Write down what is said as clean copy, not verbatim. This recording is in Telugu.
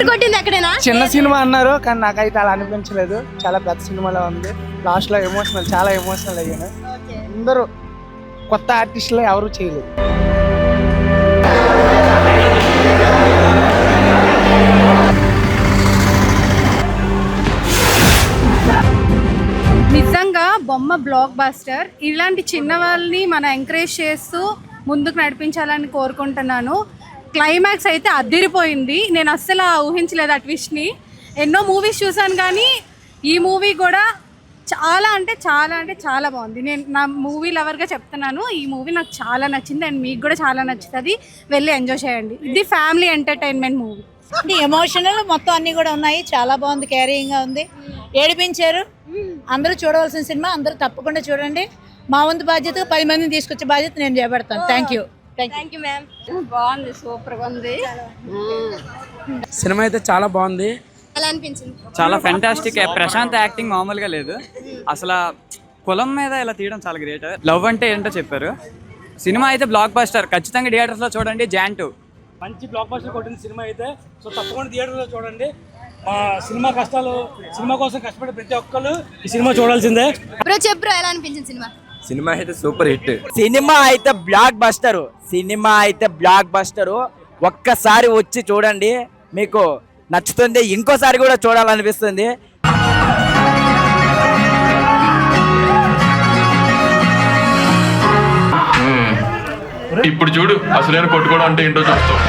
బోర్ కొట్టింది ఎక్కడైనా? చిన్న సినిమా అన్నారు కానీ నాకైతే అలా అనిపించలేదు. చాలా పెద్ద సినిమాలో ఉంది. లాస్ట్ లో ఎమోషనల్, చాలా ఎమోషనల్ అయ్యాను. అందరూ కొత్త ఆర్టిస్టులు ఎవరు చేయలేదు. నిజంగా బొమ్మ బ్లాక్ బాస్టర్. ఇలాంటి చిన్న వాళ్ళని మనం ఎంకరేజ్ చేస్తూ ముందుకు నడిపించాలని కోరుకుంటున్నాను. క్లైమాక్స్ అయితే అదిరిపోయింది. నేను అస్సలు ఊహించలేదు ఆ ట్విస్ట్ని. ఎన్నో మూవీస్ చూసాను కానీ ఈ మూవీ కూడా చాలా అంటే చాలా బాగుంది. నేను నా మూవీ లవర్గా చెప్తున్నాను, ఈ మూవీ నాకు చాలా నచ్చింది అండ్ మీకు కూడా చాలా నచ్చుతుంది. వెళ్ళి ఎంజాయ్ చేయండి. ఇది ఫ్యామిలీ ఎంటర్టైన్మెంట్ మూవీ. ఎమోషనల్ మొత్తం అన్నీ కూడా ఉన్నాయి. చాలా బాగుంది, క్యారీయింగ్గా ఉంది, ఏడిపించారు. అందరూ చూడవలసిన సినిమా, అందరూ తప్పకుండా చూడండి. మా వంతు బాధ్యత 10 మందిని తీసుకొచ్చే బాధ్యత నేను చేపడతాను. Thank you ma'am. బాగుంది, సూపర్గా ఉంది. సినిమా అయితే చాలా బాగుంది. ఎలా అనిపించింది? చాలా ఫెంటాస్టిక్. ప్రశాంత్ యాక్టింగ్ మామూలుగా లేదు అసలు. కులం మీద ఇలా తీయడం చాలా గ్రేట్. లవ్ అంటే ఏంటో చెప్పారు. సినిమా అయితే బ్లాక్ బస్టర్. ఖచ్చితంగా థియేటర్స్ లో చూడండి. జాన్ 2 మంచి బ్లాక్ బస్టర్ కొట్టిన సినిమా అయితే. సో తప్పకుండా థియేటర్లో చూడండి. సినిమా కోసం కష్టపడే ప్రతి ఒక్కరు ఈ సినిమా చూడాల్సిందే. బ్రో చెప్పు, ఎలా అనిపించింది సినిమా? సినిమా అయితే సూపర్ హిట్. సినిమా అయితే బ్లాక్ బస్టరు. ఒక్కసారి వచ్చి చూడండి, మీకు నచ్చుతుంది. ఇంకోసారి కూడా చూడాలనిపిస్తుంది. ఇప్పుడు చూడు అసలైన కొట్టుకోవడం అంటే ఏంటో చూస్తావు.